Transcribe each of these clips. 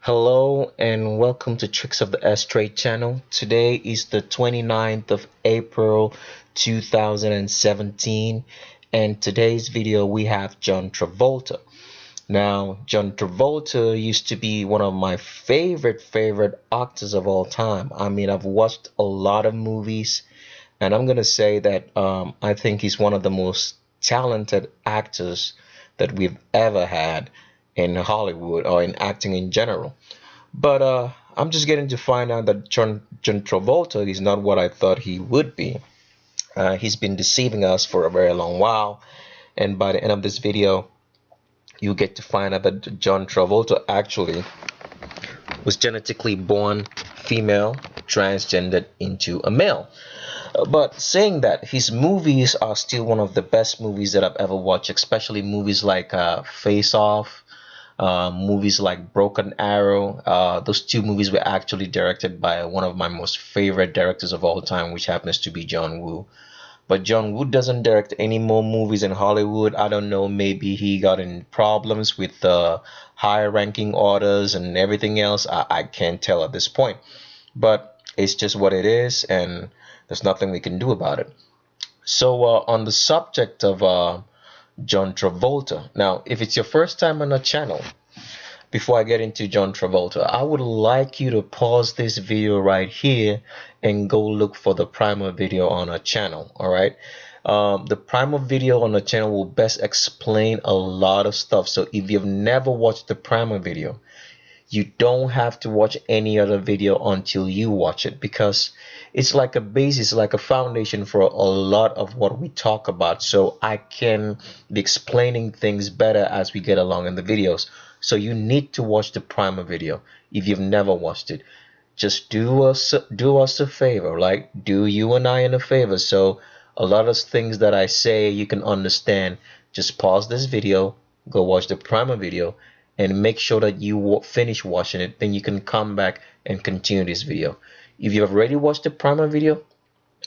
Hello and welcome to Tricks of the S-Trade channel. Today is the 29th of April 2017, and today's video we have John Travolta. Now, John Travolta used to be one of my favorite actors of all time. I mean, I've watched a lot of movies, and I'm gonna say that I think he's one of the most talented actors that we've ever had in Hollywood or in acting in general. But I'm just getting to find out that John Travolta is not what I thought he would be. He's been deceiving us for a very long while, and by the end of this video, you get to find out that John Travolta actually was genetically born female, transgendered into a male. But saying that, his movies are still one of the best movies that I've ever watched, especially movies like Face Off, movies like Broken Arrow. Those two movies were actually directed by one of my most favorite directors of all time, which happens to be John Woo. But John Woo doesn't direct any more movies in Hollywood. I don't know, maybe he got in problems with higher ranking orders and everything else. I can't tell at this point. But it's just what it is, and there's nothing we can do about it. So, on the subject of John Travolta. Now, if it's your first time on the channel, before I get into John Travolta, I would like you to pause this video right here and go look for the primer video on our channel. All right. The primer video on the channel will best explain a lot of stuff. So if you've never watched the primer video, you don't have to watch any other video until you watch it, because it's like a basis, like a foundation for a lot of what we talk about, so I can be explaining things better as we get along in the videos. So you need to watch the primer video if you've never watched it. Just do us a favor, like do you and I in a favor, so a lot of things that I say you can understand. Just pause this video, go watch the primer video, and make sure that you finish watching it. Then you can come back and continue this video. If you've already watched the primer video,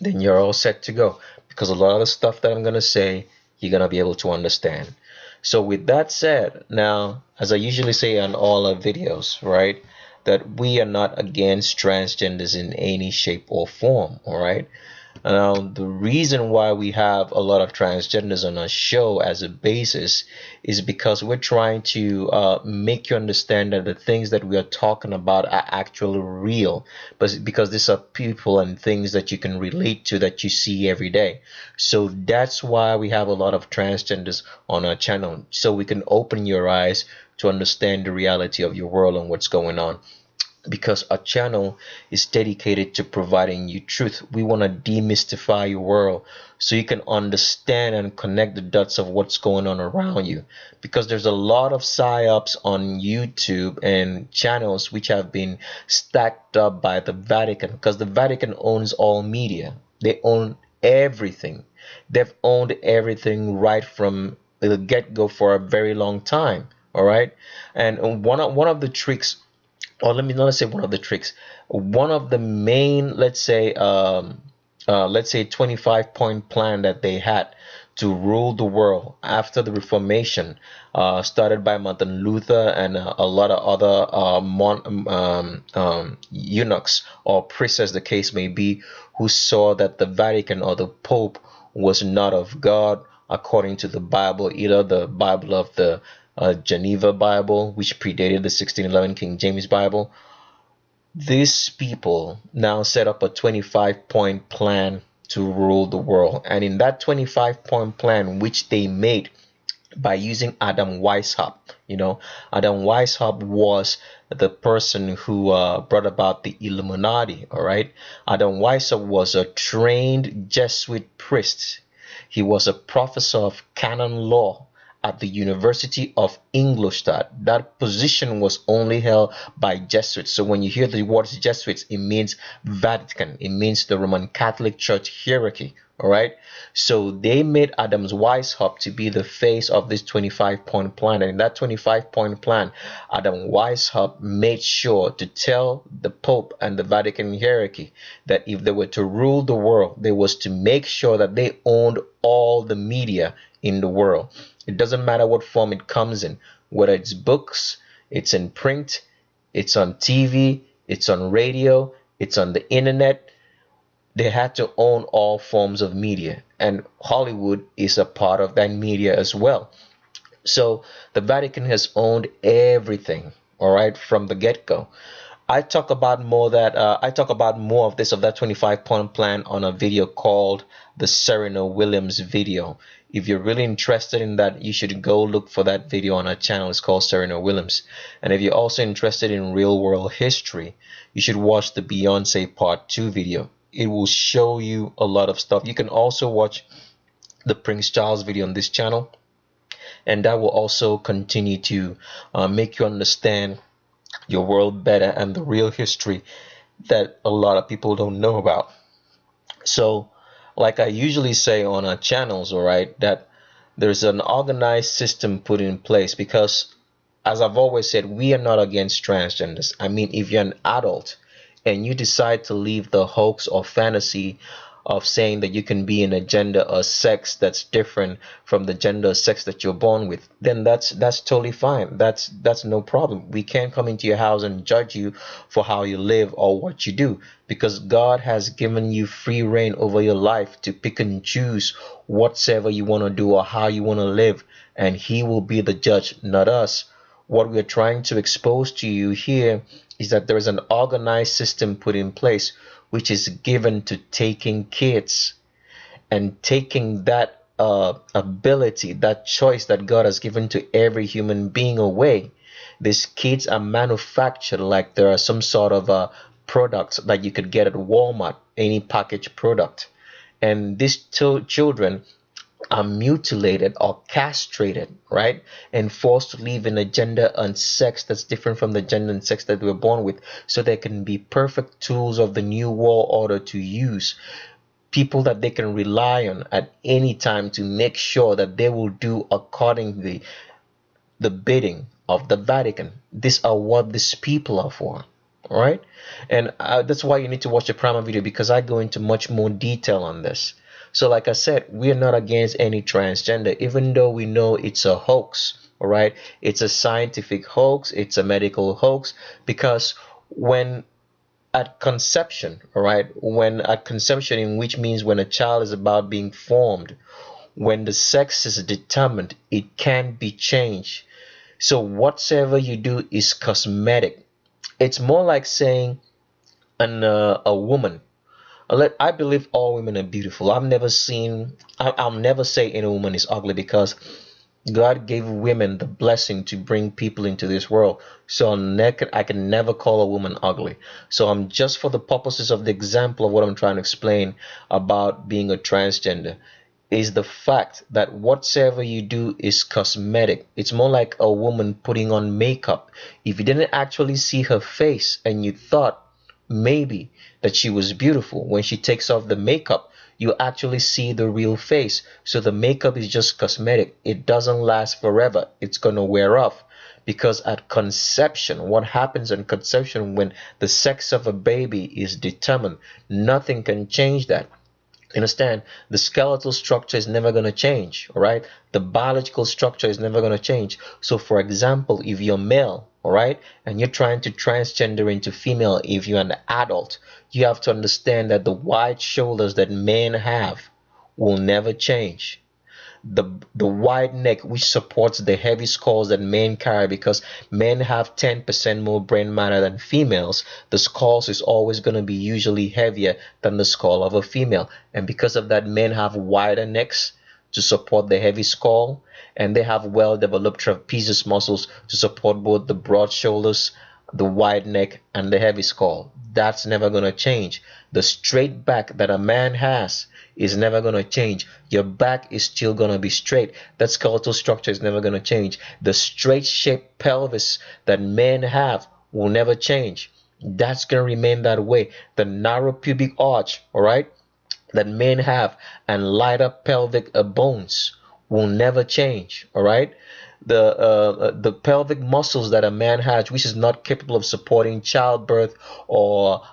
then you're all set to go, because a lot of the stuff that I'm gonna say you're gonna be able to understand. So with that said, now, as I usually say on all our videos, right, that we are not against transgenders in any shape or form. All right. Now, the reason why we have a lot of transgenders on our show as a basis is because we're trying to make you understand that the things that we are talking about are actually real, but because these are people and things that you can relate to, that you see every day. So that's why we have a lot of transgenders on our channel, so we can open your eyes to understand the reality of your world and what's going on, because our channel is dedicated to providing you truth. We want to demystify your world so you can understand and connect the dots of what's going on around you, because there's a lot of psyops on YouTube and channels which have been stacked up by the Vatican, because the Vatican owns all media. They own everything. They've owned everything right from the get-go for a very long time. All right. And one of the tricks, or let me not say one of the tricks, one of the main, let's say 25-point plan that they had to rule the world after the Reformation, started by Martin Luther and a lot of other eunuchs or priests, as the case may be, who saw that the Vatican or the Pope was not of God according to the Bible, either the Bible of the Geneva Bible, which predated the 1611 King James Bible. These people now set up a 25-point plan to rule the world. And in that 25-point plan, which they made by using Adam Weishaupt, Adam Weishaupt was the person who brought about the Illuminati. All right. Adam Weishaupt was a trained Jesuit priest. He was a professor of canon law at the University of Ingolstadt. That position was only held by Jesuits. So when you hear the word Jesuits, it means Vatican. It means the Roman Catholic Church hierarchy. All right. So they made Adam Weishaupt to be the face of this 25-point plan. And in that 25-point plan, Adam Weishaupt made sure to tell the Pope and the Vatican hierarchy that if they were to rule the world, they was to make sure that they owned all the media in the world. It doesn't matter what form it comes in, whether it's books, it's in print, It's on TV, it's on radio, it's on the internet. They had to own all forms of media, and Hollywood is a part of that media as well. So the Vatican has owned everything, all right, from the get-go. I talk about more of this, of that 25-point plan, on a video called the Serena Williams video. If you're really interested in that, you should go look for that video on our channel. It's called Serena Williams. And if you're also interested in real world history, you should watch the Beyonce Part 2 video. It will show you a lot of stuff. You can also watch the Prince Charles video on this channel, and that will also continue to make you understand your world better and the real history that a lot of people don't know about. So, like I usually say on our channels, all right, that there's an organized system put in place because, as I've always said, we are not against transgenders. I mean, if you're an adult and you decide to leave the hoax or fantasy of saying that you can be in a gender or sex that's different from the gender or sex that you're born with, then that's totally fine. That's no problem. We can't come into your house and judge you for how you live or what you do, because God has given you free reign over your life to pick and choose whatsoever you want to do or how you want to live, and He will be the judge, not us. What we are trying to expose to you here is that there is an organized system put in place which is given to taking kids and taking that ability, that choice that God has given to every human being away. These kids are manufactured like there are some sort of products that you could get at Walmart, any packaged product. And these children are mutilated or castrated, right? And forced to live in a gender and sex that's different from the gender and sex that they were born with, so they can be perfect tools of the new world order to use. People that they can rely on at any time to make sure that they will do accordingly the bidding of the Vatican. These are what these people are for. All right, and that's why you need to watch the primer video, because I go into much more detail on this. So like I said, we are not against any transgender, even though we know it's a hoax. All right, it's a scientific hoax, it's a medical hoax, because when at conception, all right, when at conception, in which means when a child is about being formed, when the sex is determined, it can be changed. So whatsoever you do is cosmetic. It's more like saying a woman. I believe all women are beautiful. I'll never say any woman is ugly, because God gave women the blessing to bring people into this world. So I can never call a woman ugly. So I'm just, for the purposes of the example of what I'm trying to explain about being a transgender, is the fact that whatsoever you do is cosmetic. It's more like a woman putting on makeup. If you didn't actually see her face and you thought maybe that she was beautiful, when she takes off the makeup, you actually see the real face. So the makeup is just cosmetic. It doesn't last forever. It's gonna wear off. Because at conception, what happens in conception, when the sex of a baby is determined, nothing can change that. Understand, the skeletal structure is never going to change. All right, the biological structure is never going to change. So for example, if you're male, all right, and you're trying to transgender into female, if you're an adult, you have to understand that the wide shoulders that men have will never change. The wide neck, which supports the heavy skulls that men carry, because men have 10% more brain matter than females, the skulls is always going to be usually heavier than the skull of a female. And because of that, men have wider necks to support the heavy skull, and they have well developed trapezius muscles to support both the broad shoulders, the wide neck, and the heavy skull. That's never going to change. The straight back that a man has is never going to change. Your back is still going to be straight. That skeletal structure is never going to change. The straight shaped pelvis that men have will never change. That's going to remain that way. The narrow pubic arch, all right, that men have, and lighter pelvic bones will never change. All right, the pelvic muscles that a man has, which is not capable of supporting childbirth or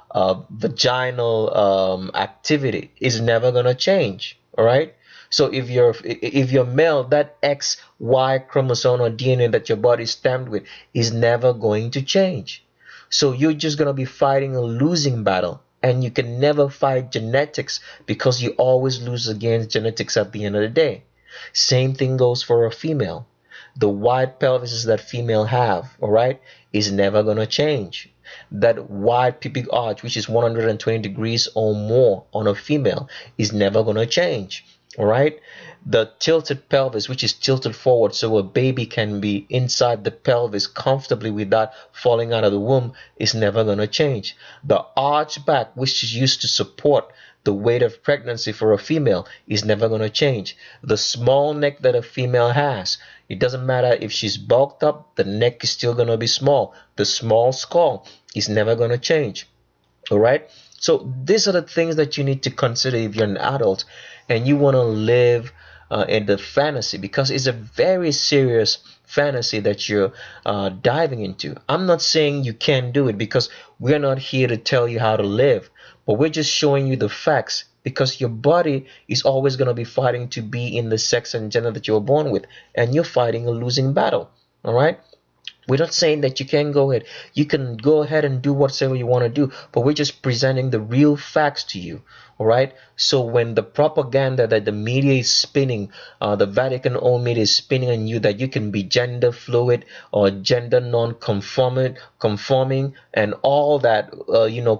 vaginal activity, is never going to change. All right, so if you're male, that XY chromosome or DNA that your body is stamped with is never going to change. So you're just going to be fighting a losing battle. And you can never fight genetics because you always lose against genetics at the end of the day. Same thing goes for a female. The wide pelvis that female have, all right, is never going to change. That wide pubic arch, which is 120 degrees or more on a female, is never going to change. All right. The tilted pelvis, which is tilted forward so a baby can be inside the pelvis comfortably without falling out of the womb, is never going to change. The arch back, which is used to support the weight of pregnancy for a female, is never going to change. The small neck that a female has, it doesn't matter if she's bulked up, the neck is still going to be small. The small skull is never going to change. All right. So these are the things that you need to consider if you're an adult and you want to live in the fantasy, because it's a very serious fantasy that you're diving into. I'm not saying you can't do it, because we're not here to tell you how to live, but we're just showing you the facts, because your body is always going to be fighting to be in the sex and gender that you were born with, and you're fighting a losing battle. All right. We're not saying that you can go ahead. You can go ahead and do whatever you want to do, but we're just presenting the real facts to you. All right. So when the propaganda that the media is spinning, the Vatican owned media is spinning on you that you can be gender fluid or gender conforming, and all that,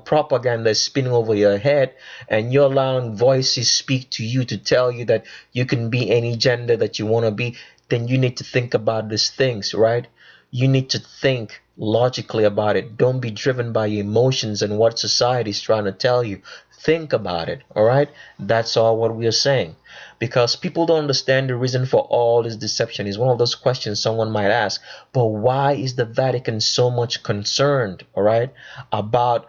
propaganda is spinning over your head, and you're allowing voices speak to you to tell you that you can be any gender that you want to be, then you need to think about these things, right? You need to think logically about it. Don't be driven by your emotions and what society is trying to tell you. Think about it. All right. That's all what we are saying. Because people don't understand the reason for all this deception. Is one of those questions someone might ask. But why is the Vatican so much concerned, all right, about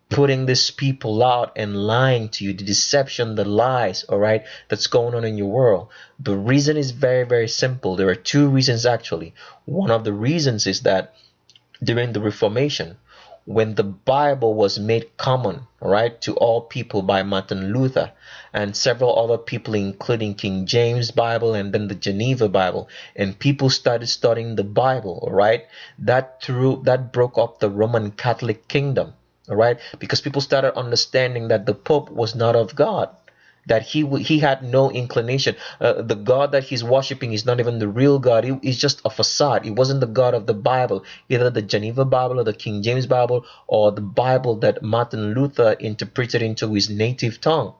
putting these people out and lying to you, the deception, the lies, all right, that's going on in your world? The reason is very, very simple. There are two reasons, actually. One of the reasons is that during the Reformation, when the Bible was made common, all right, to all people by Martin Luther and several other people, including King James Bible and then the Geneva Bible, and people started studying the Bible, all right, that broke up the Roman Catholic kingdom. All right, because people started understanding that the Pope was not of God, that he had no inclination. The God that he's worshiping is not even the real God. He's just a facade. It wasn't the God of the Bible, either the Geneva Bible or the King James Bible or the Bible that Martin Luther interpreted into his native tongue.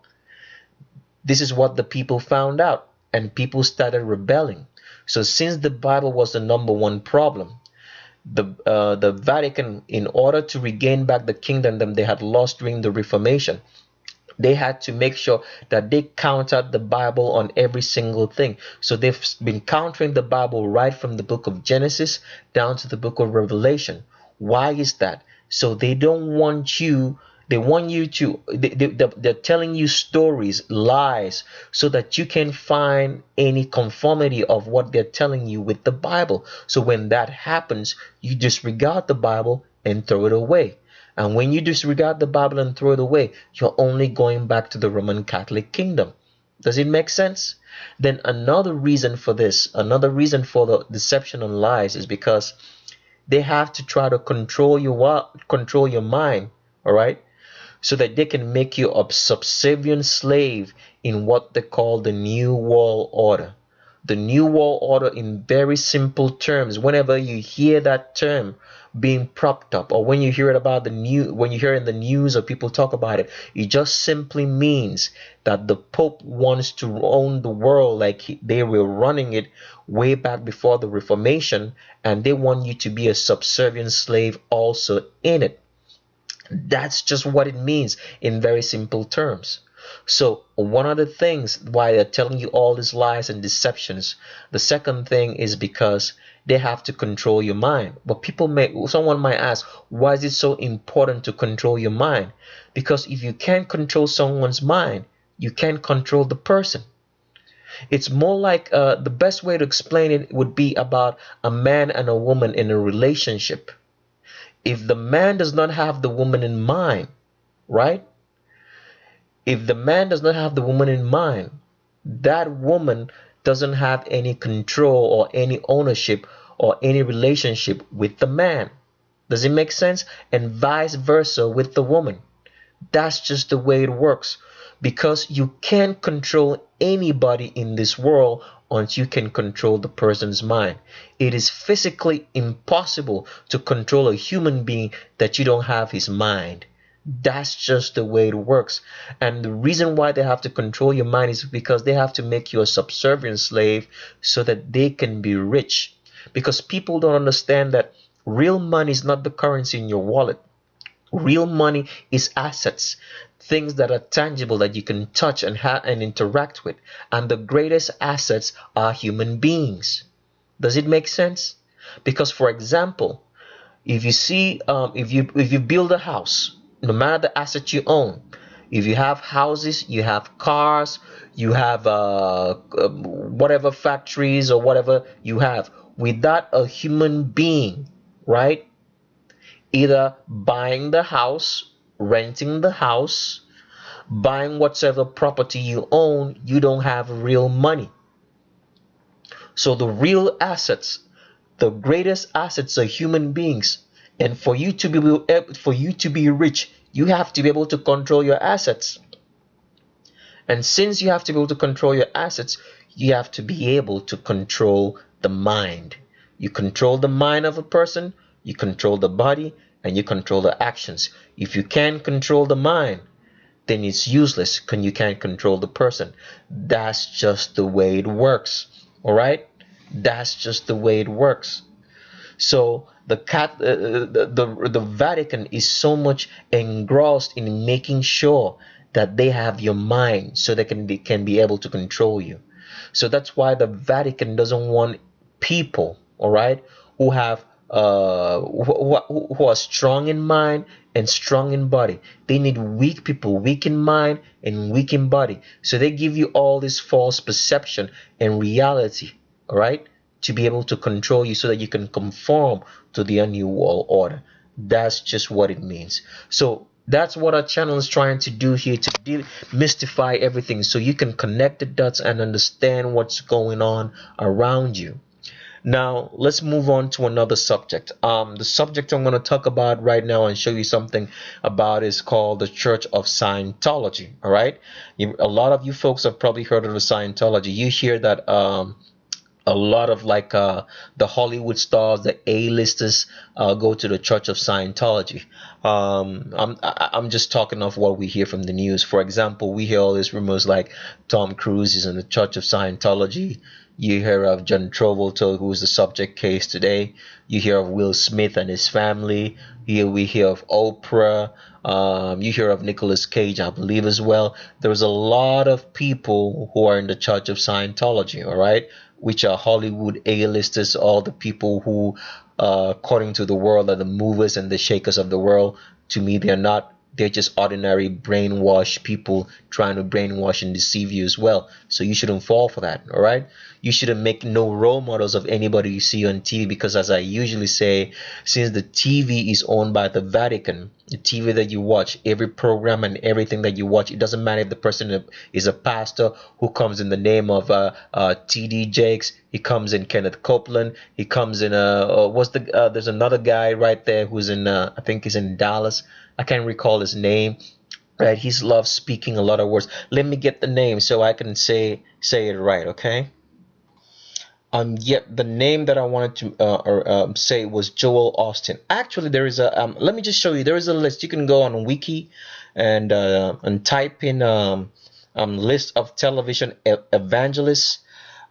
This is what the people found out, and people rebelling. So since the Bible was the number one problem, the Vatican, in order to regain back the kingdom that they had lost during the Reformation, they had to make sure that they countered the Bible on every single thing. So they've been countering the Bible right from the book of Genesis down to the book of Revelation. Why is that? So they don't want you. They want you to, they're telling you stories, lies, so that you can find any conformity of what they're telling you with the Bible. So when that happens, you disregard the Bible and throw it away. And when you disregard the Bible and throw it away, you're only going back to the Roman Catholic kingdom. Does it make sense? Then another reason for this, another reason for the deception and lies, is because they have to try to control your mind, all right? So that they can make you a subservient slave in what they call the New World Order. The New World Order, in very simple terms, whenever you hear that term being propped up, or when you hear it about when you hear in the news or people talk about it, it just simply means that the Pope wants to own the world like they were running it way back before the Reformation, and they want you to be a subservient slave also in it. That's just what it means in very simple terms. So one of the things why they're telling you all these lies and deceptions, the second thing is because they have to control your mind. But someone might ask, why is it so important to control your mind? Because if you can't control someone's mind, you can't control the person. It's more like the best way to explain it would be about a man and a woman in a relationship. If the man does not have the woman in mind, right? If the man does not have the woman in mind, that woman doesn't have any control or any ownership or any relationship with the man. Does it make sense? And vice versa with the woman. That's just the way it works. Because you can't control anybody in this world until you can control the person's mind. It is physically impossible to control a human being that you don't have his mind. That's just the way it works. And the reason why they have to control your mind is because they have to make you a subservient slave so that they can be rich. Because people don't understand that real money is not the currency in your wallet. Real money is assets, things that are tangible that you can touch and and interact with. And the greatest assets are human beings. Does it make sense? Because, for example, if you see, if you build a house, no matter the asset you own, if you have houses, you have cars, you have whatever factories or whatever you have, without a human being, right? Either buying the house, renting the house, buying whatever property you own, you don't have real money. So the real assets, the greatest assets are human beings. And for you to be rich, you have to be able to control your assets. And since you have to be able to control your assets, you have to be able to control the mind. You control the mind of a person, you control the body, and you control the actions. If you can't control the mind, then it's useless because you can't control the person. That's just the way it works. All right? That's just the way it works. So the Vatican is so much engrossed in making sure that they have your mind so they can be able to control you. So that's why the Vatican doesn't want people, all right, who have who are strong in mind and strong in body. They need weak people, weak in mind and weak in body. So they give you all this false perception and reality, all right, to be able to control you so that you can conform to the new world order. That's just what it means. So that's what our channel is trying to do here, to demystify everything so you can connect the dots and understand what's going on around you. Now, let's move on to another subject. The subject I'm going to talk about right now and show you something about is called the Church of Scientology. All right. A lot of you folks have probably heard of the Scientology. You hear that a lot of the Hollywood stars, the A-listers, go to the Church of Scientology. I'm just talking of what we hear from the news. For example, we hear all these rumors like Tom Cruise is in the Church of Scientology. You hear of John Travolta, who is the subject case today. You hear of Will Smith and his family. Here we hear of Oprah. You hear of Nicolas Cage, I believe, as well. There's a lot of people who are in the Church of Scientology, all right, which are Hollywood A-listers, all the people who, according to the world, are the movers and the shakers of the world. To me, they're not. They're just ordinary brainwashed people trying to brainwash and deceive you as well. So you shouldn't fall for that, all right? You shouldn't make no role models of anybody you see on TV, because, as I usually say, since the TV is owned by the Vatican, the TV that you watch, every program and everything that you watch, it doesn't matter if the person is a pastor who comes in the name of T.D. Jakes, he comes in Kenneth Copeland, he comes in there's another guy right there who's in I think he's in Dallas. I can't recall his name. Right, he's loves speaking a lot of words. Let me get the name so I can say it right, okay? Yet the name that I wanted to say was Joel Austin. Actually, there is a let me just show you. There is a list. You can go on Wiki and type in list of television evangelists.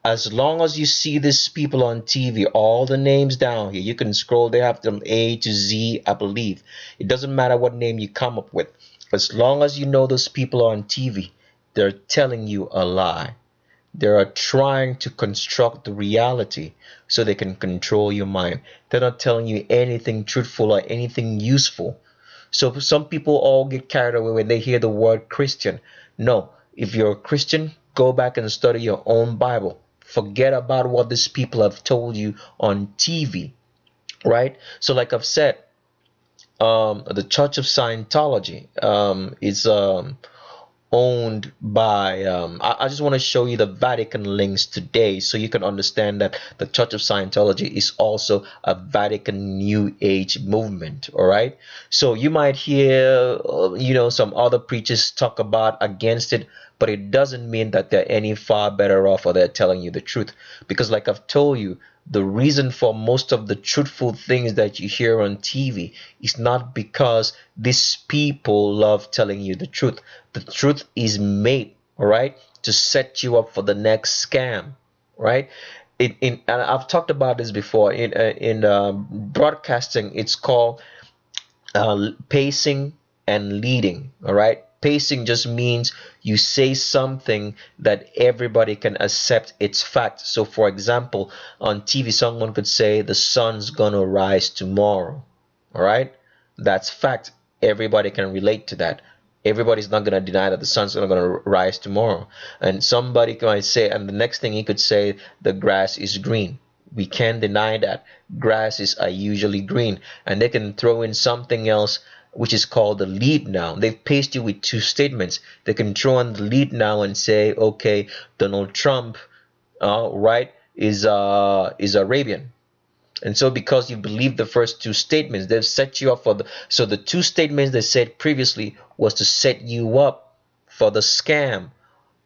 As long as you see these people on TV, all the names down here, you can scroll. They have them A to Z, I believe. It doesn't matter what name you come up with. As long as you know those people on TV, they're telling you a lie. They are trying to construct the reality so they can control your mind. They're not telling you anything truthful or anything useful. So some people all get carried away when they hear the word Christian. No, if you're a Christian, go back and study your own Bible. Forget about what these people have told you on TV, right? So like I've said, the Church of Scientology is owned by I just want to show you the Vatican links today so you can understand that the Church of Scientology is also a Vatican New Age movement. All right, so you might hear some other preachers talk about against it, but it doesn't mean that they're any far better off or they're telling you the truth, because like I've told you, the reason for most of the truthful things that you hear on TV is not because these people love telling you the truth. The truth is made, all right, to set you up for the next scam, right? And I've talked about this before in broadcasting. It's called pacing and leading. All right, pacing just means you say something that everybody can accept its fact. So for example, on TV someone could say the sun's gonna rise tomorrow. All right, that's fact. Everybody can relate to that. Everybody's not gonna deny that the sun's gonna rise tomorrow. And somebody might say, and the next thing he could say, the grass is green. We can't deny that grasses are usually green. And they can throw in something else which is called the lead noun. They've paced you with two statements. They can throw in the lead noun and say, okay, Donald Trump, right, is Arabian. And so because you believe the first two statements, they've set you up for the, so the two statements they said previously was to set you up for the scam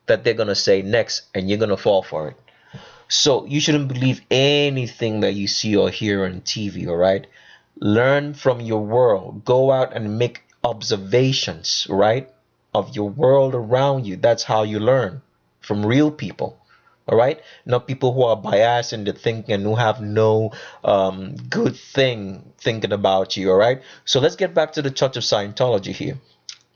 that they're gonna say next, and you're gonna fall for it. So you shouldn't believe anything that you see or hear on TV, all right? Learn from your world. Go out and make observations, right? Of your world around you. That's how you learn from real people. All right, not people who are biased in the thinking and who have no good thing thinking about you. All right, so let's get back to the Church of Scientology here.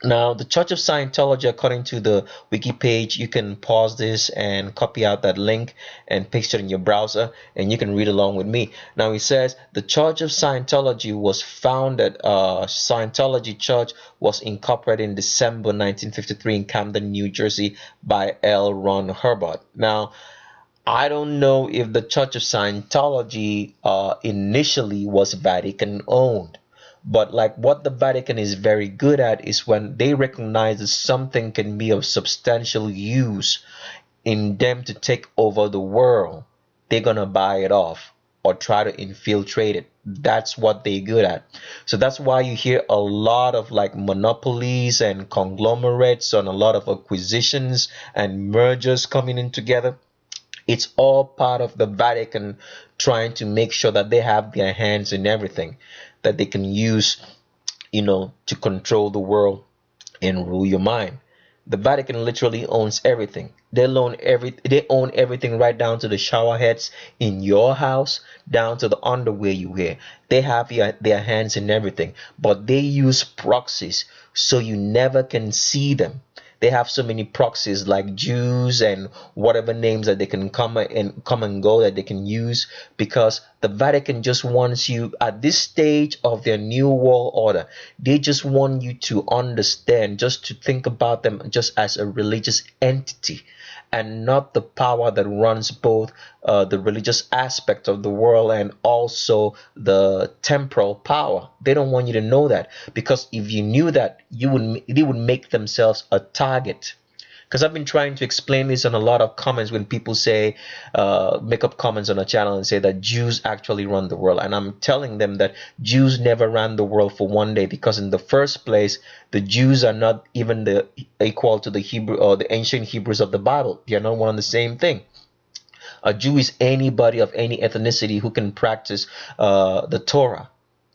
Now, the Church of Scientology, according to the wiki page, you can pause this and copy out that link and paste it in your browser, and you can read along with me. Now, it says the Church of Scientology was founded, Scientology Church was incorporated in December 1953 in Camden, New Jersey by L. Ron Hubbard. Now, I don't know if the Church of Scientology initially was Vatican owned. But like what the Vatican is very good at is when they recognize that something can be of substantial use in them to take over the world, they're gonna buy it off or try to infiltrate it. That's what they're good at. So that's why you hear a lot of like monopolies and conglomerates and a lot of acquisitions and mergers coming in together. It's all part of the Vatican trying to make sure that they have their hands in everything that they can use, to control the world and rule your mind. The Vatican literally owns everything. They own everything right down to the shower heads in your house, down to the underwear you wear. They have their hands in everything, but they use proxies so you never can see them. They have so many proxies like Jews and whatever names that they can come and go that they can use, because the Vatican just wants you at this stage of their new world order. They just want you to understand, just to think about them just as a religious entity and not the power that runs both the religious aspect of the world and also the temporal power. They don't want you to know that, because if you knew that, they would make themselves a target. Because I've been trying to explain this on a lot of comments when people say, make up comments on a channel and say that Jews actually run the world. And I'm telling them that Jews never ran the world for one day, because in the first place, the Jews are not even the equal to the Hebrew or the ancient Hebrews of the Bible. They are not one and the same thing. A Jew is anybody of any ethnicity who can practice the Torah,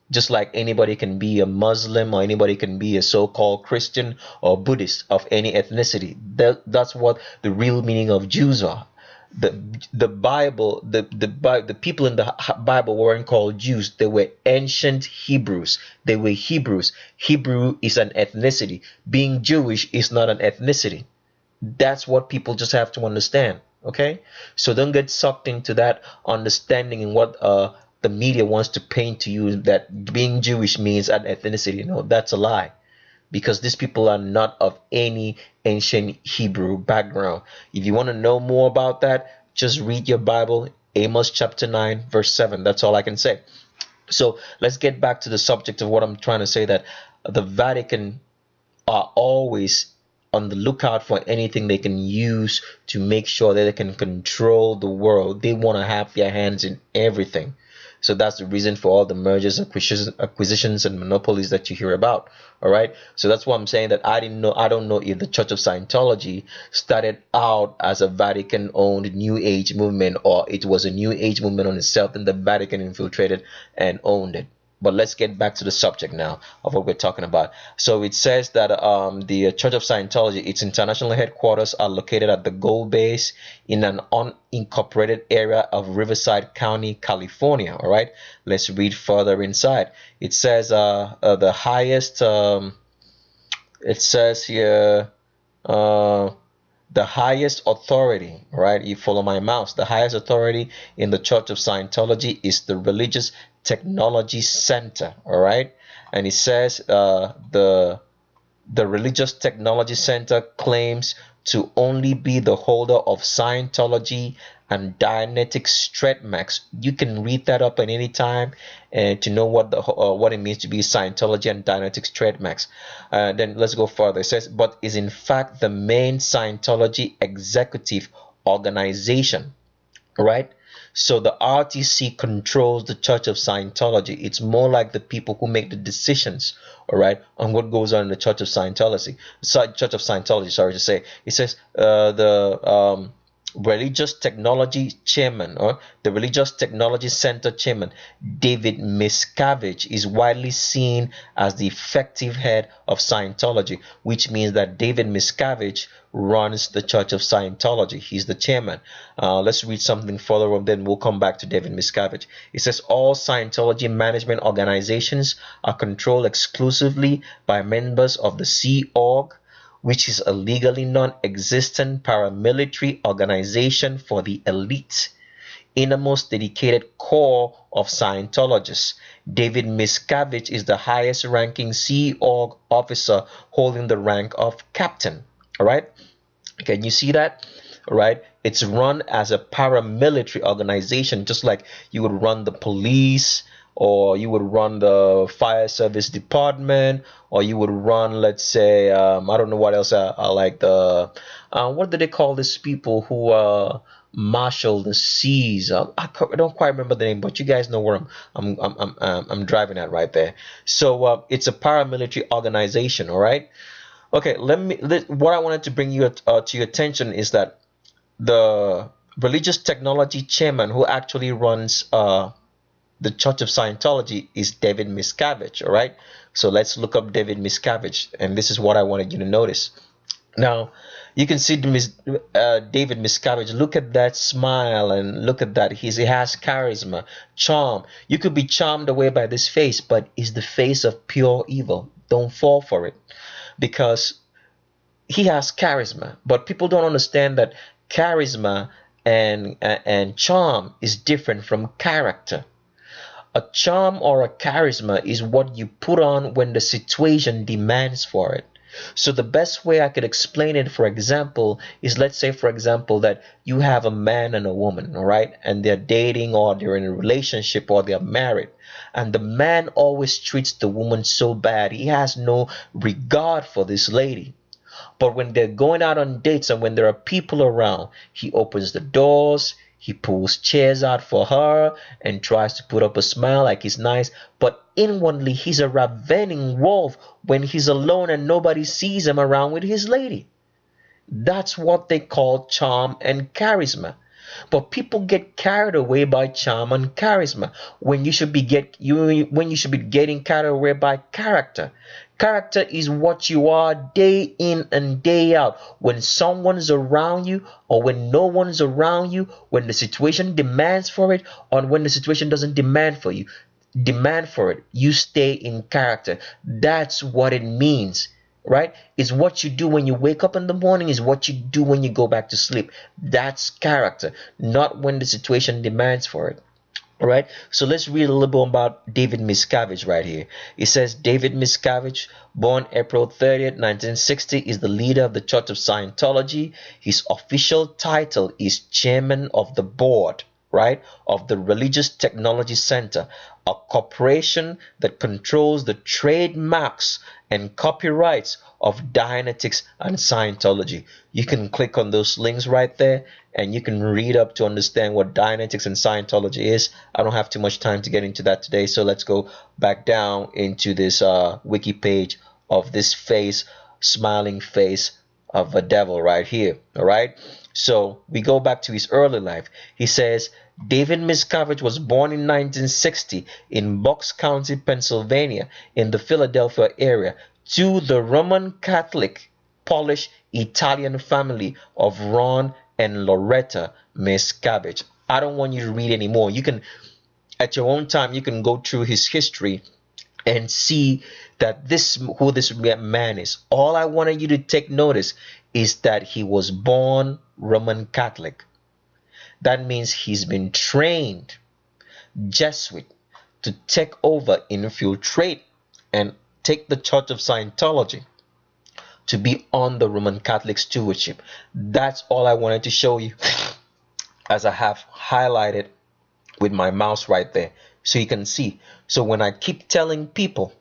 just like anybody can be a Muslim or anybody can be a so-called Christian or Buddhist of any ethnicity. That's what the real meaning of Jews are. The Bible, the people in the Bible weren't called Jews. They were ancient Hebrews. They were Hebrews. Hebrew is an ethnicity. Being Jewish is not an ethnicity. That's what people just have to understand. Okay, so don't get sucked into that understanding and what the media wants to paint to you, that being Jewish means an ethnicity. No, that's a lie, because these people are not of any ancient Hebrew background. If you want to know more about that, just read your Bible, Amos chapter 9 verse 7. That's all I can say. So let's get back to the subject of what I'm trying to say, that the Vatican are always on the lookout for anything they can use to make sure that they can control the world. They want to have their hands in everything. So that's the reason for all the mergers, acquisitions, and monopolies that you hear about. All right. So that's why I'm saying that I don't know if the Church of Scientology started out as a Vatican-owned New Age movement, or it was a New Age movement on itself, and the Vatican infiltrated and owned it. But let's get back to the subject now of what we're talking about. So it says that the Church of Scientology, its international headquarters are located at the Gold Base in an unincorporated area of Riverside County, California. All right, let's read further inside. It says the highest. It says here. The highest authority, right? You follow my mouse. The highest authority in the Church of Scientology is the Religious Technology Center, all right? And it says the Religious Technology Center claims to only be the holder of Scientology and Dianetics trademarks. You can read that up at any time and to know what it means to be Scientology and Dianetics trademarks. Then let's go further. It says, but is in fact the main Scientology executive organization, right? So the RTC controls the Church of Scientology. It's more like the people who make the decisions, all right, on what goes on in the Church of Scientology. Church of Scientology, sorry to say. It says the Religious Technology Chairman, or the Religious Technology Center Chairman, David Miscavige, is widely seen as the effective head of Scientology, which means that David Miscavige runs the Church of Scientology. He's the chairman. Let's read something further on, then we'll come back to David Miscavige. It says all Scientology management organizations are controlled exclusively by members of the Sea Org, which is a legally non-existent paramilitary organization for the elite, innermost dedicated core of Scientologists. David Miscavige is the highest ranking Sea Org officer, holding the rank of captain. All right, can you see that? All right, it's run as a paramilitary organization, just like you would run the police, or you would run the fire service department, or you would run, let's say, I don't know what else. I like the what do they call these people who marshal the seas? I don't quite remember the name, but you guys know where I'm driving at right there. So it's a paramilitary organization. All right. Okay. What I wanted to bring you to your attention is that the Religious Technology Chairman who actually runs the Church of Scientology is David Miscavige. All right, so let's look up David Miscavige, and this is what I wanted you to notice. Now, you can see David Miscavige. Look at that smile, and look at that. He has charisma, charm. You could be charmed away by this face, but it's the face of pure evil. Don't fall for it, because he has charisma. But people don't understand that charisma and charm is different from character. A charm or a charisma is what you put on when the situation demands for it. So the best way I could explain it, for example, is, let's say, for example, that you have a man and a woman, all right, and they're dating, or they're in a relationship, or they're married, and the man always treats the woman so bad. He has no regard for this lady. But when they're going out on dates and when there are people around, he opens the doors, he pulls chairs out for her and tries to put up a smile like he's nice. But inwardly, he's a ravening wolf when he's alone and nobody sees him around with his lady. That's what they call charm and charisma. But people get carried away by charm and charisma when you should be getting carried away by character. Character is what you are day in and day out. When someone's around you, or when no one's around you, when the situation demands for it, or when the situation doesn't demand for it, you stay in character. That's what it means, right? It's what you do when you wake up in the morning, is what you do when you go back to sleep. That's character, not when the situation demands for it. All right, so let's read a little bit about David Miscavige right here. It says David Miscavige, born April 30th, 1960, is the leader of the Church of Scientology. His official title is Chairman of the Board. right, of the Religious Technology Center, a corporation that controls the trademarks and copyrights of Dianetics and Scientology. You can click on those links right there and you can read up to understand what Dianetics and Scientology is. I don't have too much time to get into that today, so let's go back down into this wiki page of this face, smiling face of a devil right here. All right, so we go back to his early life. He says David Miscavige was born in 1960 in Bucks County, Pennsylvania, in the Philadelphia area, to the Roman Catholic Polish Italian family of Ron and Loretta Miscavige. I don't want you to read anymore. You can, at your own time, you can go through his history and see that who this man is. All I wanted you to take notice is that he was born Roman Catholic. That means he's been trained Jesuit to take over, infiltrate, and take the Church of Scientology to be on the Roman Catholic stewardship. That's all I wanted to show you, as I have highlighted with my mouse right there, so you can see. So when I keep telling people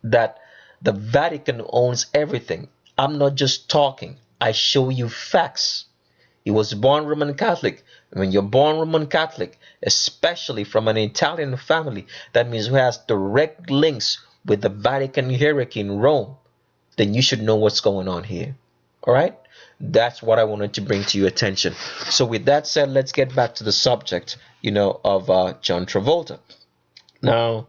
that the Vatican owns everything, I'm not just talking. I show you facts. He was born Roman Catholic. When you're born Roman Catholic, especially from an Italian family, that means who has direct links with the Vatican hierarchy in Rome, then you should know what's going on here. All right? That's what I wanted to bring to your attention. So with that said, let's get back to the subject, of John Travolta. Now,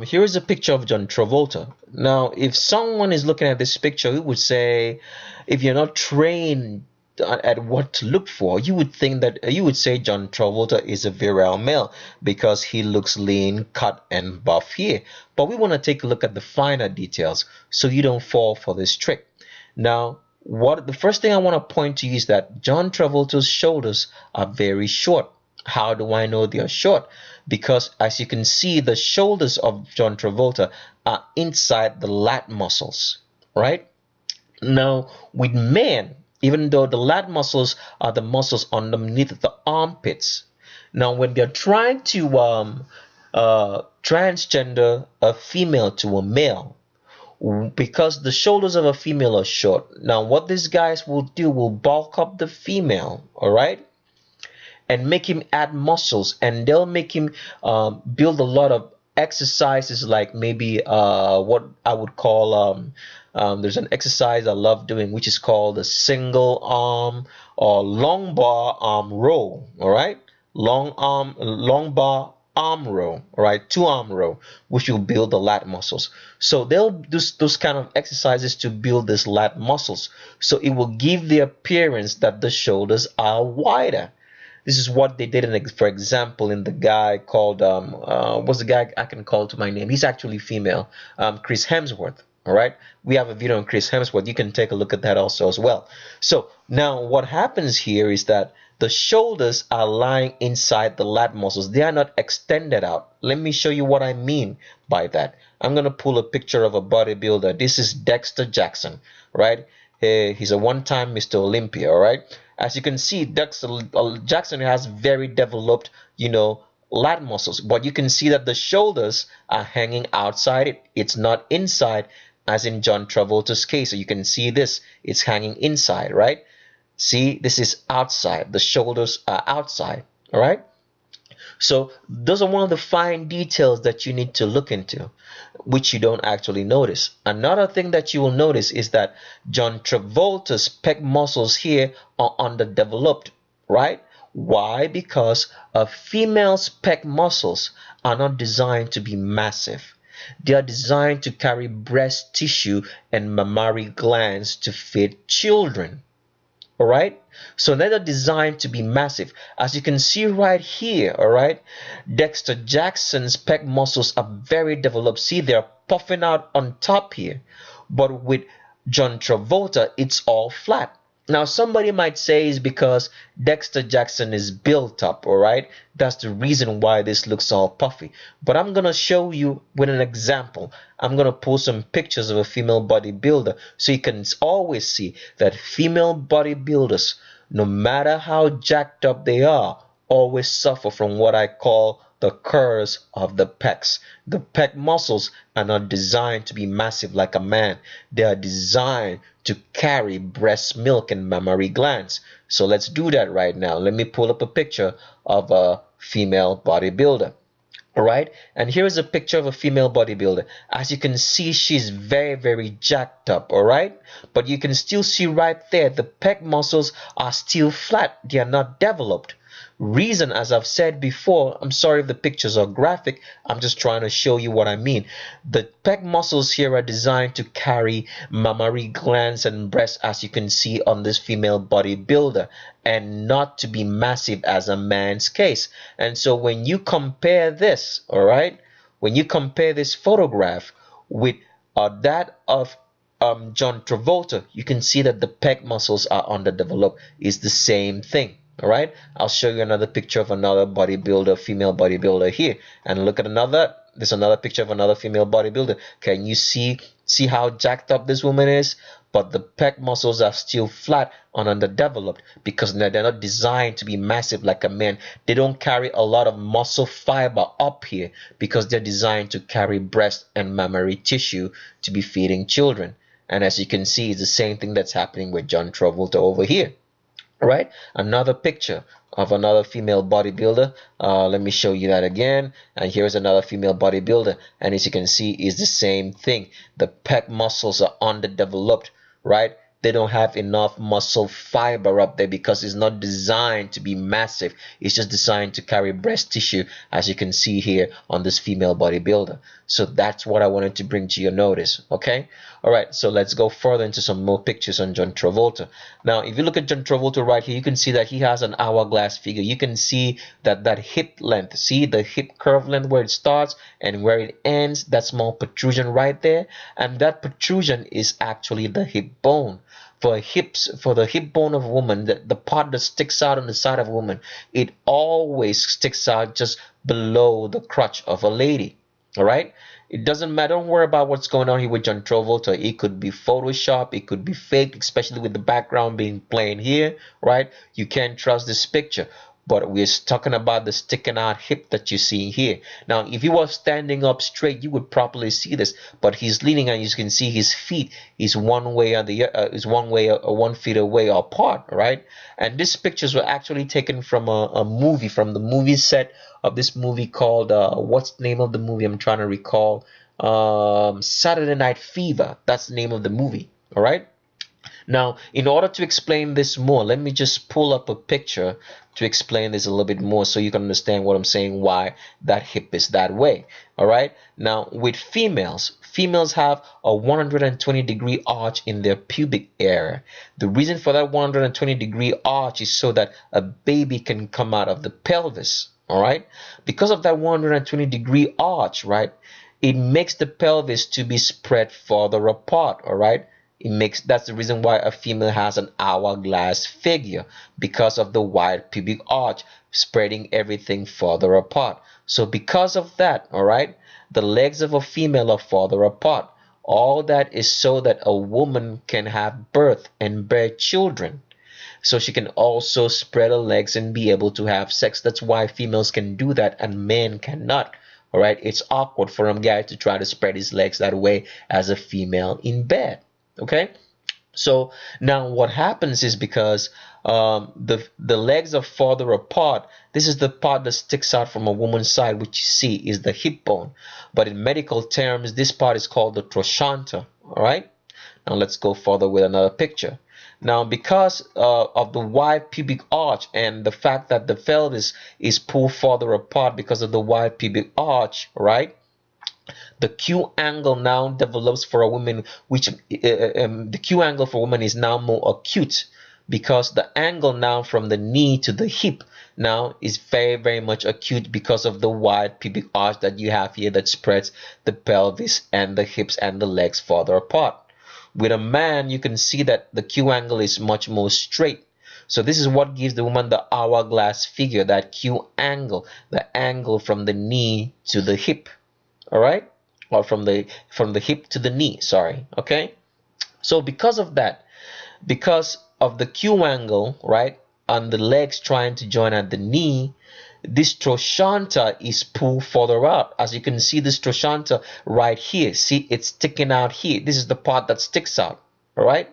here is a picture of John Travolta. Now, if someone is looking at this picture, he would say, if you're not trained at what to look for, you would say John Travolta is a virile male because he looks lean, cut, and buff here. But we want to take a look at the finer details so you don't fall for this trick. Now, the first thing I want to point to you is that John Travolta's shoulders are very short. How do I know they are short? Because as you can see, the shoulders of John Travolta are inside the lat muscles, right? Now, with men, even though the lat muscles are the muscles underneath the armpits, now when they're trying to transgender a female to a male, because the shoulders of a female are short, now what these guys will do will bulk up the female, all right, and make him add muscles, and they'll make him build a lot of exercises, like maybe what I would call there's an exercise I love doing which is called a single arm or long bar arm row. All right, long bar arm row, all right, 2-arm row, which will build the lat muscles. So they'll do those kind of exercises to build these lat muscles, so it will give the appearance that the shoulders are wider. This is what they did, for example, in the guy called, what's the guy I can call to my name? He's actually female, Chris Hemsworth. All right, we have a video on Chris Hemsworth. You can take a look at that also as well. So now what happens here is that the shoulders are lying inside the lat muscles. They are not extended out. Let me show you what I mean by that. I'm going to pull a picture of a bodybuilder. This is Dexter Jackson, right? He's a one-time Mr. Olympia, all right? As you can see, Dexter Jackson has very developed, lat muscles, but you can see that the shoulders are hanging outside it. It's not inside, as in John Travolta's case. So you can see this, it's hanging inside, right? See, this is outside. The shoulders are outside, all right? So those are one of the fine details that you need to look into, which you don't actually notice. Another thing that you will notice is that John Travolta's pec muscles here are underdeveloped, right? Why? Because a female's pec muscles are not designed to be massive. They are designed to carry breast tissue and mammary glands to feed children. All right, so they're designed to be massive. As you can see right here, all right, Dexter Jackson's pec muscles are very developed. See, they're puffing out on top here, but with John Travolta, it's all flat. Now, somebody might say it's because Dexter Jackson is built up, all right? That's the reason why this looks all puffy. But I'm going to show you with an example. I'm going to pull some pictures of a female bodybuilder so you can always see that female bodybuilders, no matter how jacked up they are, always suffer from what I call the curse of the pecs. The pec muscles are not designed to be massive like a man. They are designed to carry breast milk and mammary glands. So let's do that right now. Let me pull up a picture of a female bodybuilder. All right, and here is a picture of a female bodybuilder. As you can see, she's very jacked up. All right, but you can still see right there the pec muscles are still flat. They are not developed. Reason, as I've said before, I'm sorry if the pictures are graphic, I'm just trying to show you what I mean. The pec muscles here are designed to carry mammary glands and breasts, as you can see on this female bodybuilder, and not to be massive as a man's case. And so when you compare this, all right, when you compare this photograph with that of John Travolta, you can see that the pec muscles are underdeveloped. It's the same thing. All right, I'll show you another picture of another bodybuilder, female bodybuilder here, and look at another. There's another picture of another female bodybuilder. Can you see how jacked up this woman is? But the pec muscles are still flat and underdeveloped because they're not designed to be massive like a man. They don't carry a lot of muscle fiber up here because they're designed to carry breast and mammary tissue to be feeding children. And as you can see, it's the same thing that's happening with John Travolta over here. Right, another picture of another female bodybuilder. Let me show you that again. And here's another female bodybuilder, and as you can see, is the same thing. The pec muscles are underdeveloped, right? They don't have enough muscle fiber up there because it's not designed to be massive. It's just designed to carry breast tissue, as you can see here on this female bodybuilder. So that's what I wanted to bring to your notice. Okay, all right, so let's go further into some more pictures on John Travolta. Now if you look at John Travolta right here, you can see that he has an hourglass figure. You can see that hip length, see the hip curve length where it starts and where it ends, that small protrusion right there, and that protrusion is actually the hip bone. For the hip bone of a woman, the part that sticks out on the side of a woman, it always sticks out just below the crotch of a lady. All right, it doesn't matter. Don't worry about what's going on here with John Travolta. It could be Photoshop, it could be fake, especially with the background being plain here, right? You can't trust this picture. But we're talking about the sticking out hip that you see here. Now, if he was standing up straight, you would probably see this. But he's leaning, and you can see his feet is one way or the is 1 feet away apart, right? And these pictures were actually taken from a movie, from the movie set of this movie called what's the name of the movie? I'm trying to recall. Saturday Night Fever. That's the name of the movie. All right. Now, in order to explain this more, let me just pull up a picture to explain this a little bit more so you can understand what I'm saying, why that hip is that way. All right. Now, with females have a 120-degree arch in their pubic area. The reason for that 120-degree arch is so that a baby can come out of the pelvis. All right. Because of that 120-degree arch, right, it makes the pelvis to be spread further apart. All right. That's the reason why a female has an hourglass figure, because of the wide pubic arch spreading everything further apart. So because of that, all right, the legs of a female are further apart. All that is so that a woman can have birth and bear children. So she can also spread her legs and be able to have sex. That's why females can do that and men cannot. All right, it's awkward for a guy to try to spread his legs that way as a female in bed. Okay, so now what happens is, because the legs are further apart, this is the part that sticks out from a woman's side, which you see is the hip bone. But in medical terms, this part is called the trochanter. All right, now let's go further with another picture. Now, because of the wide pubic arch and the fact that the pelvis is pulled further apart because of the wide pubic arch, right, the Q angle now develops for a woman, which the Q angle for women is now more acute, because the angle now from the knee to the hip now is very much acute because of the wide pubic arch that you have here that spreads the pelvis and the hips and the legs further apart. With a man, you can see that the Q angle is much more straight. So this is what gives the woman the hourglass figure, that Q angle, the angle from the knee to the hip. All right, or from the hip to the knee, sorry. Okay, so because of that, because of the Q angle, right, and the legs trying to join at the knee, this trochanter is pulled further out. As you can see, this trochanter right here, see, it's sticking out here. This is the part that sticks out. All right.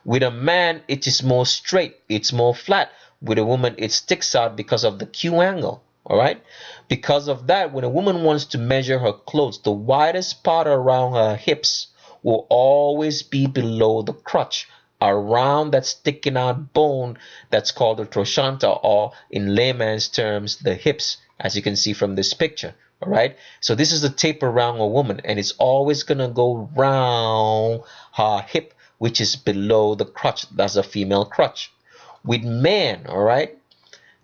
With a man, it is more straight, it's more flat. With a woman, it sticks out because of the Q angle. All right. Because of that, when a woman wants to measure her clothes, the widest part around her hips will always be below the crotch, around that sticking out bone that's called the trochanter, or in layman's terms, the hips, as you can see from this picture. All right. So this is the tape around a woman, and it's always going to go round her hip, which is below the crotch. That's a female crotch. With men, all right,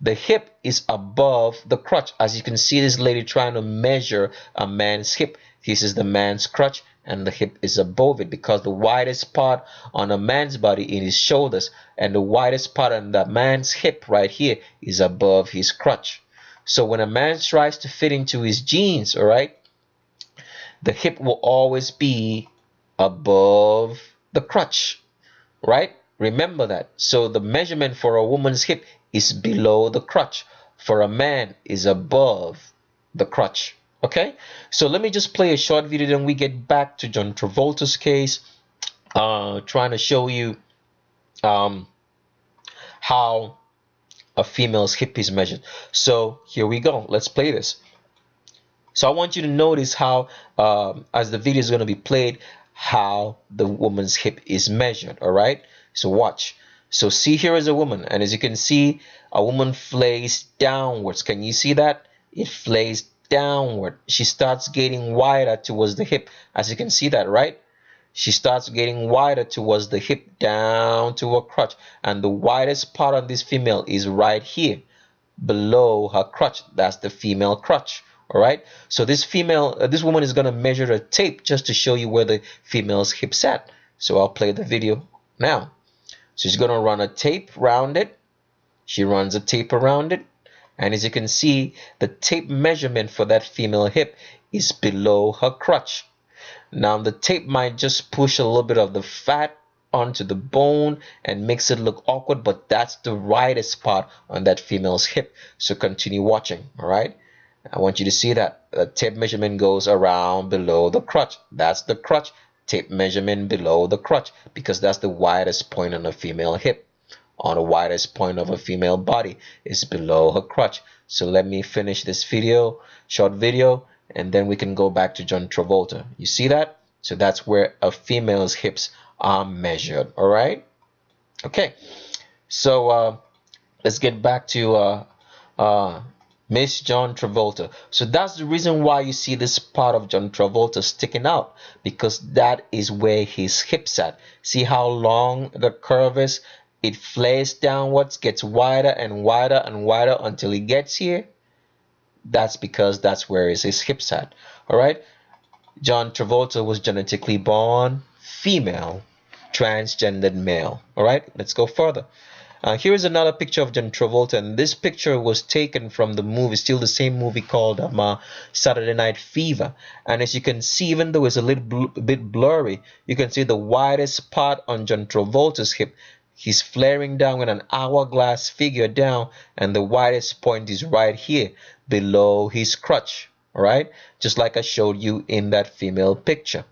the hip is above the crotch. As you can see, this lady trying to measure a man's hip. This is the man's crotch, and the hip is above it, because the widest part on a man's body is his shoulders, and the widest part on the man's hip right here is above his crotch. So when a man tries to fit into his jeans, all right, the hip will always be above the crotch, right? Remember that. So the measurement for a woman's hip is below the crotch. For a man is above the crotch. Okay, so let me just play a short video, then we get back to John Travolta's case, trying to show you how a female's hip is measured. So here we go. Let's play this. So I want you to notice how, as the video is going to be played, how the woman's hip is measured. All right, so watch. So see, here is a woman, and as you can see, a woman flays downwards. Can you see that? It flays downward. She starts getting wider towards the hip. As you can see that, right? She starts getting wider towards the hip, down to her crotch, and the widest part of this female is right here below her crotch. That's the female crotch. All right, so this woman is going to measure a tape just to show you where the female's hips at. So I'll play the video now. So she's going to run a tape around it. She runs a tape around it, and as you can see, the tape measurement for that female hip is below her crotch. Now the tape might just push a little bit of the fat onto the bone and makes it look awkward, but that's the widest part on that female's hip. So continue watching. All right, I want you to see that the tape measurement goes around below the crotch. That's the crotch. Tape measurement below the crotch, because that's the widest point on a female hip. On the widest point of a female body is below her crotch. So let me finish this video, short video, and then we can go back to John Travolta. You see that? So that's where a female's hips are measured. All right. Okay. So let's get back to Miss John Travolta. So that's the reason why you see this part of John Travolta sticking out, because that is where his hips at. See how long the curve is? It flares downwards, gets wider and wider and wider until it gets here. That's because that's where his hips at. All right. John Travolta was genetically born female, transgendered male. All right. Let's go further. Here is another picture of John Travolta, and this picture was taken from the movie, still the same movie, called Saturday Night Fever. And as you can see, even though it's a little bit blurry, you can see the widest part on John Travolta's hip. He's flaring down with an hourglass figure down, and the widest point is right here below his crotch. All right, just like I showed you in that female picture.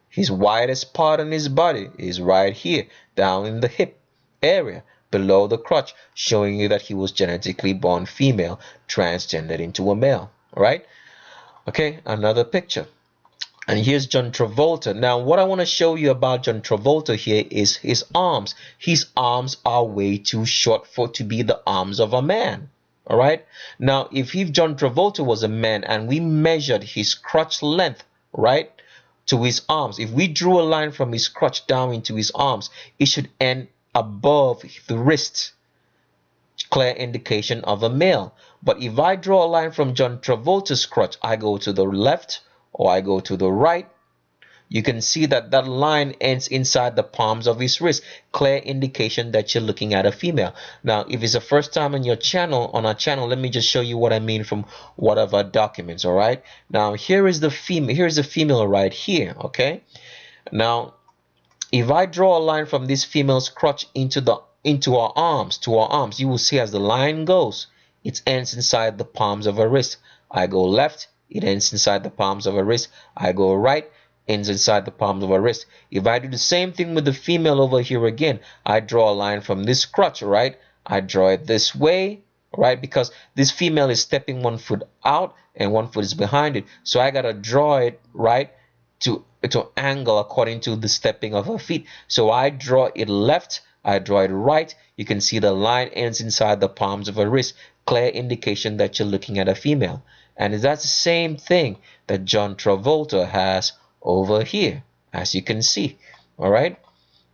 His widest part on his body is right here, down in the hip area below the crotch, showing you that he was genetically born female, transgendered into a male. All right. Okay, another picture. And here's John Travolta. Now, what I want to show you about John Travolta here is his arms. His arms are way too short to be the arms of a man. All right. Now, if John Travolta was a man and we measured his crotch length, right, to his arms, if we drew a line from his crotch down into his arms, it should end above the wrist. Clear indication of a male. But if I draw a line from John Travolta's crotch, I go to the left or I go to the right, you can see that that line ends inside the palms of his wrist. Clear indication that you're looking at a female. Now, if it's the first time on your channel, let me just show you what I mean from one of our documents. All right. Now, here is the female. Here's the female right here. Okay. Now, if I draw a line from this female's crotch into the into our arms, to our arms. You will see as the line goes, it ends inside the palms of our wrist. I go left, it ends inside the palms of our wrist. I go right, ends inside the palms of our wrist. If I do the same thing with the female over here again, I draw a line from this crotch, right? I draw it this way, right? Because this female is stepping one foot out and one foot is behind it. So I gotta draw it, right, to angle according to the stepping of her feet. So I draw it left, I draw it right. You can see the line ends inside the palms of her wrist. Clear indication that you're looking at a female. And that's the same thing that John Travolta has over here, as you can see. All right,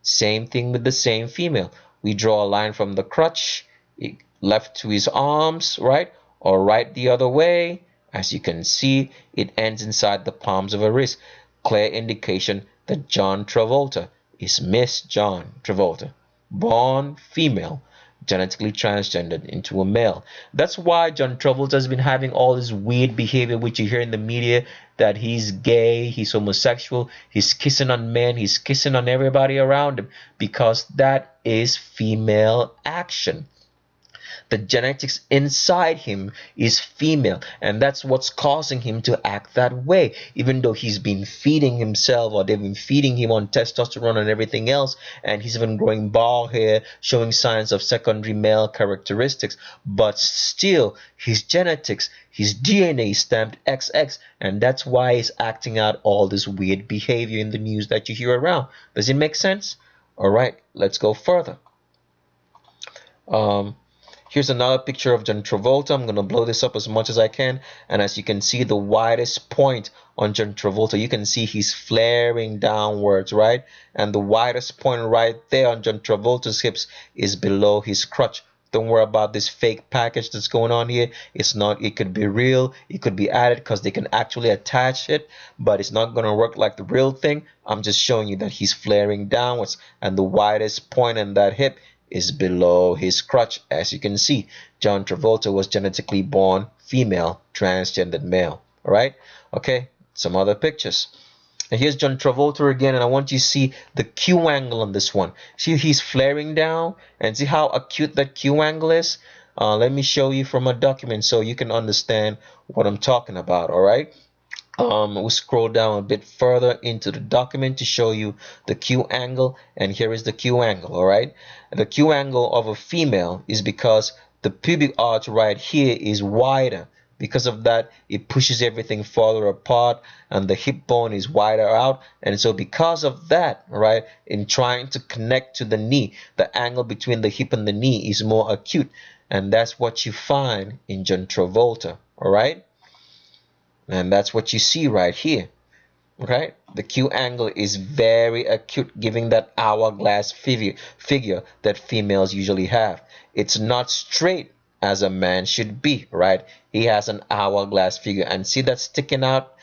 same thing with the same female. We draw a line from the crotch left to his arms, right, or right the other way. As you can see, it ends inside the palms of her wrist. Clear indication that John Travolta is Miss John Travolta, born female, genetically transgendered into a male. That's why John Travolta has been having all this weird behavior which you hear in the media, that he's gay, he's homosexual, he's kissing on men, he's kissing on everybody around him, because that is female action. The genetics inside him is female, and that's what's causing him to act that way. Even though he's been feeding himself, or they've been feeding him on testosterone and everything else, and he's even growing bald hair, showing signs of secondary male characteristics, but still his genetics, his DNA is stamped XX, and that's why he's acting out all this weird behavior in the news that you hear around. Does it make sense? All right, let's go further. Here's another picture of John Travolta. I'm going to blow this up as much as I can. And as you can see, the widest point on John Travolta, you can see he's flaring downwards, right? And the widest point right there on John Travolta's hips is below his crotch. Don't worry about this fake package that's going on here. It's not, it could be real. It could be added because they can actually attach it, but it's not going to work like the real thing. I'm just showing you that he's flaring downwards, and the widest point in that hip is below his crotch. As you can see, John Travolta was genetically born female, transgendered male. All right, okay, some other pictures. And here's John Travolta again, and I want you to see the Q angle on this one. See, he's flaring down, and see how acute that Q angle is. Let me show you from a document so you can understand what I'm talking about. All right, we'll scroll down a bit further into the document to show you the Q angle, and here is the Q angle. All right, the Q angle of a female is because the pubic arch right here is wider. Because of that, it pushes everything farther apart, and the hip bone is wider out. And so because of that, right, in trying to connect to the knee, the angle between the hip and the knee is more acute, and that's what you find in John Travolta. All right, and that's what you see right here. Okay, the Q angle is very acute, giving that hourglass figure that females usually have. It's not straight as a man should be, right? He has an hourglass figure, and see that sticking out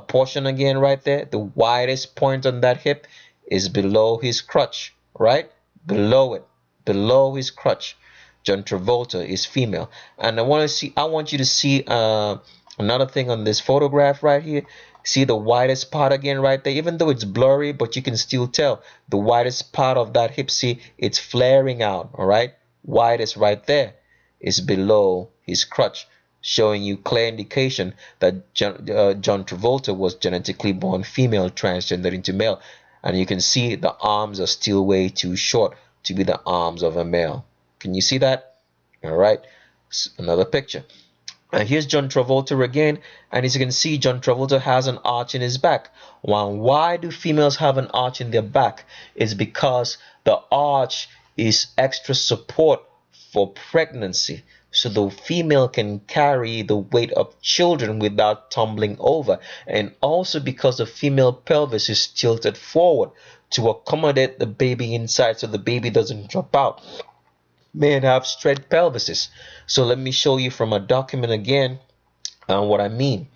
portion again right there? The widest point on that hip is below his crotch, right? Below it, below his crotch. John Travolta is female, and I want you to see another thing on this photograph right here. See the widest part again right there, even though it's blurry, but you can still tell the widest part of that hip. See, it's flaring out. All right, widest right there is below his crotch, showing you clear indication that John Travolta was genetically born female, transgendered into male. And you can see the arms are still way too short to be the arms of a male. Can you see that? All right, another picture. And here's John Travolta again, and as you can see, John Travolta has an arch in his back. Why do females have an arch in their back? It's because the arch is extra support for pregnancy, so the female can carry the weight of children without tumbling over, and also because the female pelvis is tilted forward to accommodate the baby inside so the baby doesn't drop out. Men have straight pelvises. So let me show you from a document again what I mean.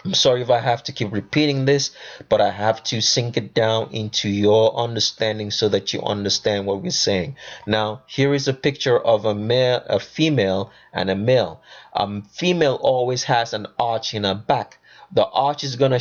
I'm sorry if I have to keep repeating this, but I have to sink it down into your understanding so that you understand what we're saying. Now, here is a picture of a female, and a male. Female always has an arch in her back, The arch is gonna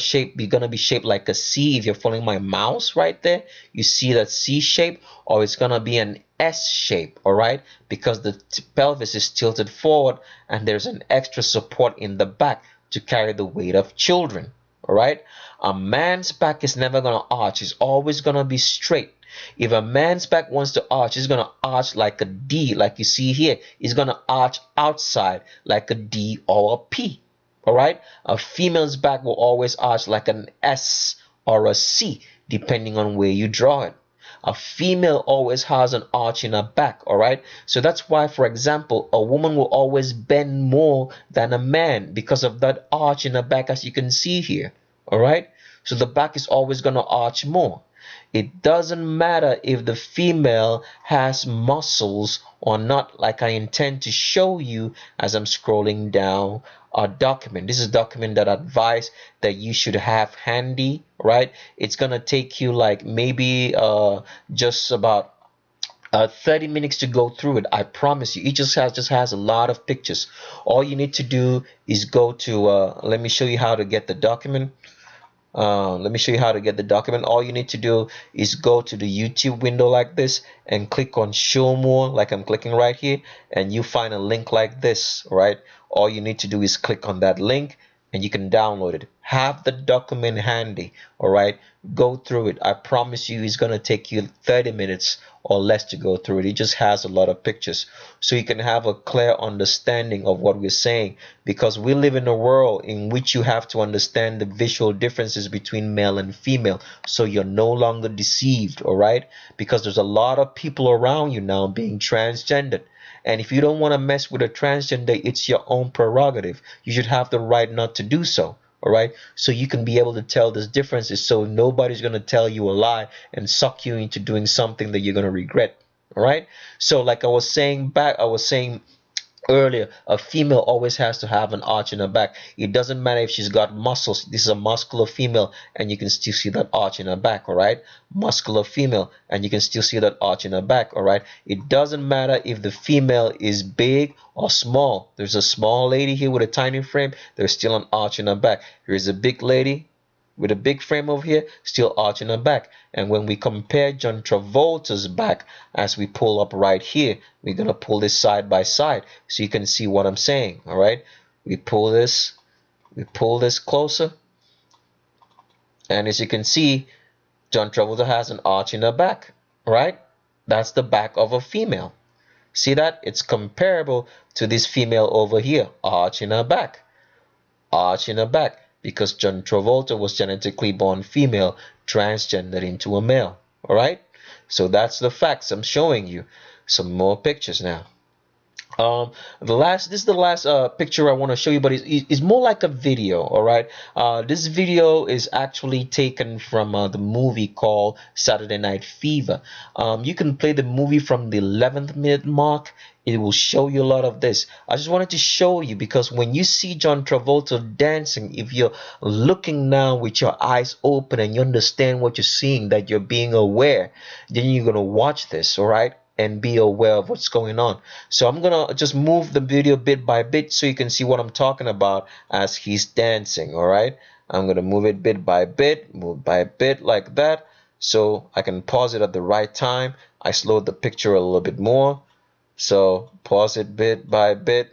be shaped like a C. If you're following my mouse right there, you see that C shape, or it's gonna be an S shape, all right? Because the pelvis is tilted forward and there's an extra support in the back to carry the weight of children, all right? A man's back is never gonna arch. It's always gonna be straight. If a man's back wants to arch, he's gonna arch like a D, like you see here. He's gonna arch outside like a D or a P. All right. A female's back will always arch like an S or a C, depending on where you draw it. A female always has an arch in her back. All right. So that's why, for example, a woman will always bend more than a man because of that arch in her back, as you can see here. All right. So the back is always going to arch more. It doesn't matter if the female has muscles or not, like I intend to show you as I'm scrolling down a document. This is a document that I advise that you should have handy, right? It's gonna take you like maybe just about 30 minutes to go through it. I promise you. It just has a lot of pictures. All you need to do is go to let me show you how to get the document. Let me show you how to get the document. All you need to do is go to the YouTube window like this and click on show more, like I'm clicking right here, and you find a link like this, right? All you need to do is click on that link and you can download it. Have the document handy, all right? Go through it. I promise you it's going to take you 30 minutes or less to go through it. It just has a lot of pictures so you can have a clear understanding of what we're saying, because we live in a world in which you have to understand the visual differences between male and female so you're no longer deceived, all right? Because there's a lot of people around you now being transgendered. And if you don't want to mess with a transgender, it's your own prerogative. You should have the right not to do so. All right, so you can be able to tell these differences, so nobody's going to tell you a lie and suck you into doing something that you're going to regret. All right, so like I was saying earlier, a female always has to have an arch in her back. It doesn't matter if she's got muscles. This is a muscular female and you can still see that arch in her back. All right, muscular female and you can still see that arch in her back. All right, it doesn't matter if the female is big or small. There's a small lady here with a tiny frame, there's still an arch in her back. Here's a big lady with a big frame over here, still arching her back. And when we compare John Travolta's back, as we pull up right here, we're gonna pull this side by side so you can see what I'm saying. All right, we pull this closer, and as you can see, John Travolta has an arch in her back. Right, that's the back of a female. See that? It's comparable to this female over here, arch in her back, arch in her back, because John Travolta was genetically born female, transgendered into a male. All right, so that's the facts I'm showing you. Some more pictures now. This is the last picture I want to show you, but it's more like a video. All right, this video is actually taken from the movie called Saturday Night Fever. You can play the movie from the 11th minute mark. It will show you a lot of this. I just wanted to show you, because when you see John Travolta dancing, if you're looking now with your eyes open and you understand what you're seeing, that you're being aware, then you're gonna watch this, all right, and be aware of what's going on. So I'm gonna just move the video bit by bit so you can see what I'm talking about as he's dancing. All right, I'm gonna move it bit by bit, move by bit like that, so I can pause it at the right time. I slowed the picture a little bit more, so pause it bit by bit,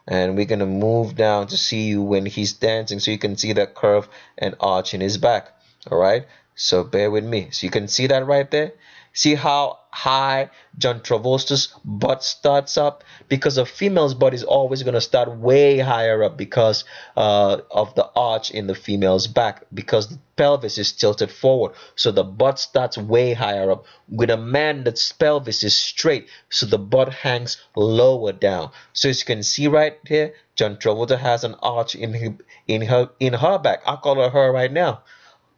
and we're gonna move down to see you when he's dancing so you can see that curve and arch in his back. All right, so bear with me. So you can see that right there. See how high John Travolta's butt starts up? Because a female's butt is always going to start way higher up because of the arch in the female's back, because the pelvis is tilted forward. So the butt starts way higher up. With a man, that's pelvis is straight, so the butt hangs lower down. So as you can see right here, John Travolta has an arch in her back. I call her right now.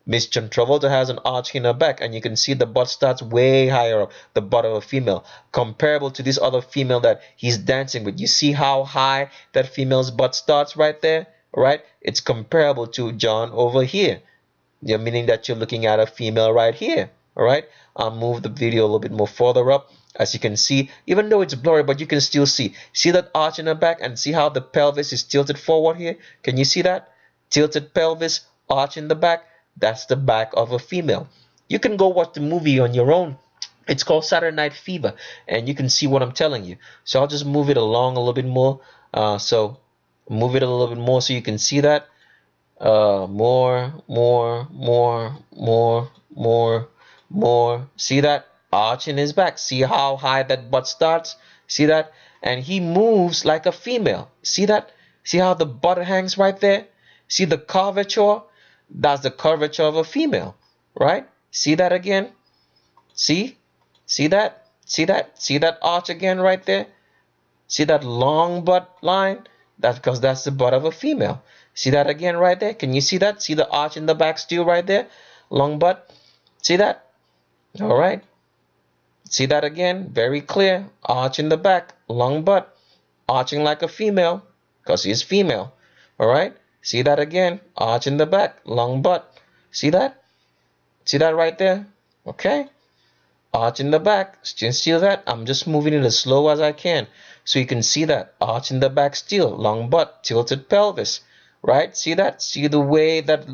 Miss John Travolta has an arch in her back, and you can see the butt starts way higher up, the butt of a female, comparable to this other female that he's dancing with. You see how high that female's butt starts right there, right? It's comparable to John over here. You're meaning that you're looking at a female right here, all right? I'll move the video a little bit more further up. As you can see, even though it's blurry, but you can still see. See that arch in her back, and see how the pelvis is tilted forward here? Can you see that? tilted pelvis, arch in the back. That's the back of a female. You can go watch the movie on your own. It's called Saturday Night Fever, and you can see what I'm telling you. So I'll just move it along a little bit more. So move it a little bit more so you can see that. More. See that? Arch in his back. See how high that butt starts? See that? And he moves like a female. See that? See how the butt hangs right there? See the curvature? That's the curvature of a female, right? See that again? See? See that? See that? See that arch again right there? See that long butt line? That's because that's the butt of a female. See that again right there? Can you see that? See the arch in the back still right there? Long butt. See that? All right. See that again? Very clear. Arch in the back. Long butt. Arching like a female because he's female. All right. See that again? Arch in the back. Long butt. See that? See that right there? Okay. Arch in the back. Still see that? I'm just moving it as slow as I can so you can see that. Arch in the back still. Long butt. Tilted pelvis. Right? See that? See the way that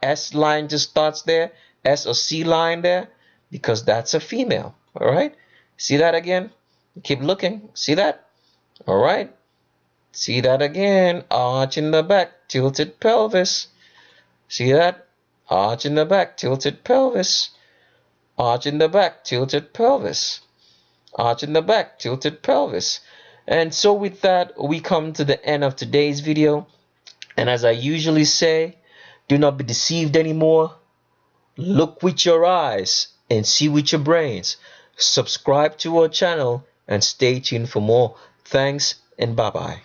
S line just starts there? S or C line there? Because that's a female. All right? See that again? Keep looking. See that? All right? See that again? Arch in the back. Tilted pelvis. See that? Arch in the back. Tilted pelvis. Arch in the back, tilted pelvis. Arch in the back, tilted pelvis. And so with that, we come to the end of today's video. And as I usually say, do not be deceived anymore. Look with your eyes and see with your brains. Subscribe to our channel and stay tuned for more. Thanks and bye-bye.